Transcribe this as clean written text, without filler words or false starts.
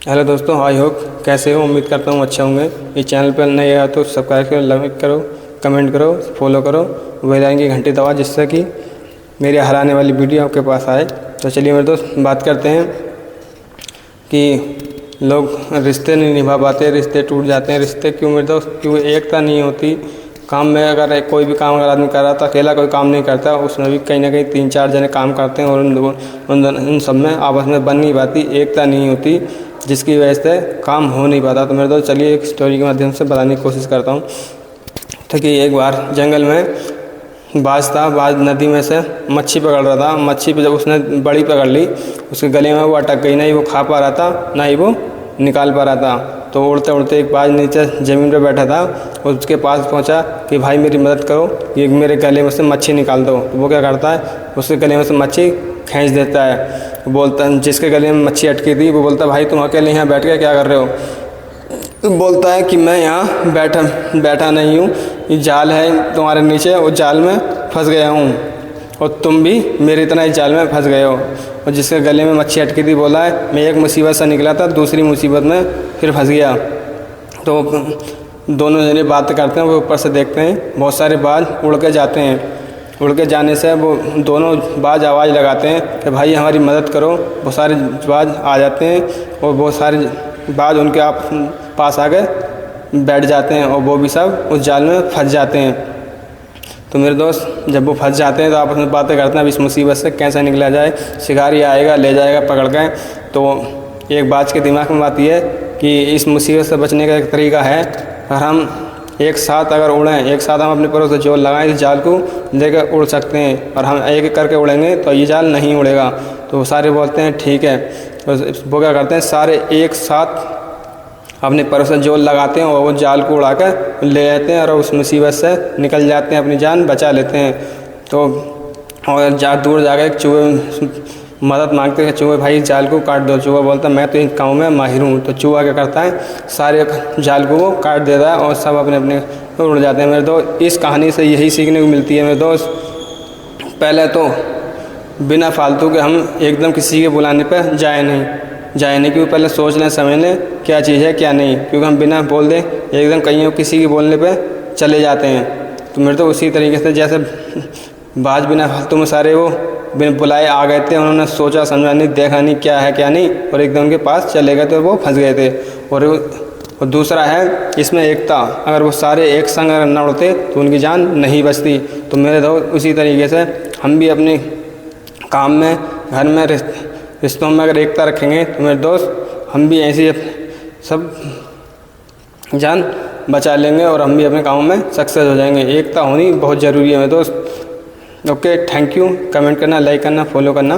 Hello दोस्तों, I hope कैसे हो। उम्मीद करता हूँ अच्छे होंगे। इस चैनल पर नए आया तो सब्सक्राइब करो, लाइक करो, कमेंट करो, फॉलो करो, बेल आइकन की घंटी दबाओ जिससे कि मेरी हर आने वाली वीडियो आपके पास आए। तो चलिए मेरे दोस्त बात करते हैं कि लोग रिश्ते नहीं निभा पाते, रिश्ते टूट जाते हैं। रिश्ते क्यों मेरे दोस्त? क्यों एकता नहीं होती काम में। अगर कोई भी काम अगर आदमी कर रहा था, अकेला कोई काम नहीं करता, उसमें भी कहीं ना कहीं 3-4 जने काम करते हैं और उन सब में आपस में बन नहीं पाती, एकता नहीं होती, जिसकी वजह से काम हो नहीं पाता। तो मेरे दोस्त चलिए एक स्टोरी के माध्यम से बताने की कोशिश करता हूँ। तो कि एक बार जंगल में बाज था। बाज नदी में से मच्छी पकड़ रहा था। मच्छी पे जब उसने बड़ी पकड़ ली, उसके गले में वो अटक गई। ना ही वो खा पा रहा था, ना ही वो निकाल पा रहा था। तो उड़ते उड़ते एक बाज नीचे ज़मीन पे बैठा था, उसके पास पहुंचा कि भाई मेरी मदद करो, ये मेरे गले में से मच्छी निकाल दो। तो वो क्या करता है, उसके गले में से मच्छी खींच देता है। बोलता, जिसके गले में मच्छी अटकी थी वो बोलता, भाई तुम अकेले यहाँ बैठ के क्या कर रहे हो? तो बोलता है कि मैं यहाँ बैठा नहीं हूँ, ये जाल है तुम्हारे नीचे, उस जाल में फंस गया हूँ और तुम भी मेरी तरह इस जाल में फंस गए हो। और जिसके गले में मच्छी अटकी थी बोला है, मैं एक मुसीबत से निकला था, दूसरी मुसीबत में फिर फंस गया। तो दोनों जने बात करते हैं, वो ऊपर से देखते हैं, बहुत सारे बाज उड़ के जाते हैं। उड़ के जाने से वो दोनों बाज आवाज़ लगाते हैं कि भाई हमारी मदद करो। बहुत सारे बाज आ जाते हैं और बहुत सारे बाज उनके पास आके बैठ जाते हैं और वो भी सब उस जाल में फंस जाते हैं। तो मेरे दोस्त जब वो फंस जाते हैं तो आपस में बातें करते हैं अब इस मुसीबत से कैसे निकला जाए, शिकारी आएगा ले जाएगा पकड़ के। तो एक बाज के दिमाग में बात यह है कि इस मुसीबत से बचने का एक तरीका है, अगर हम एक साथ अगर उड़ें, एक साथ हम अपने पैरों से जोर लगाएं, इस जाल को लेकर उड़ सकते हैं। और हम एक एक करके उड़ेंगे तो ये जाल नहीं उड़ेगा। तो वो सारे बोलते हैं ठीक है। तो वो क्या करते हैं, सारे एक साथ अपने पैरों से जोर लगाते हैं और वो जाल को उड़ा कर ले जाते हैं और उस मुसीबत से निकल जाते हैं, अपनी जान बचा लेते हैं। तो और दूर जाकर एक चूहे मदद मांगते हैं, चूहे भाई जाल को काट दो। चूहा बोलता है मैं तो इन कामों में माहिर हूँ। तो चूहा क्या करता है, सारे जाल को वो काट देता है और सब अपने अपने उड़ जाते हैं। मेरे दोस्त इस कहानी से यही सीखने को मिलती है मेरे दोस्त, पहले तो बिना फालतू के हम एकदम किसी के बुलाने पर जाए नहीं, क्योंकि पहले सोच लें समझ लें क्या चीज़ है क्या नहीं। क्योंकि हम बिना बोल दें एकदम कहीं किसी के बोलने पे चले जाते हैं। तो मेरे तो उसी तरीके से जैसे बाज बिना फालतू में सारे वो बिना बुलाए आ गए थे, उन्होंने सोचा समझा नहीं, देखा नहीं क्या है क्या नहीं, और एकदम उनके पास चले गए थे और वो फंस गए थे। और दूसरा है इसमें एकता, अगर वो सारे एक संग अगर न उड़ते तो उनकी जान नहीं बचती। तो मेरे दोस्त उसी तरीके से हम भी अपने काम में, घर में, रिश्तों में अगर एकता रखेंगे तो मेरे दोस्त हम भी ऐसी सब जान बचा लेंगे और हम भी अपने कामों में सक्सेस हो जाएंगे। एकता होनी बहुत ज़रूरी है मेरे दोस्त। Okay, thank you. कमेंट करना, लाइक करना, फॉलो करना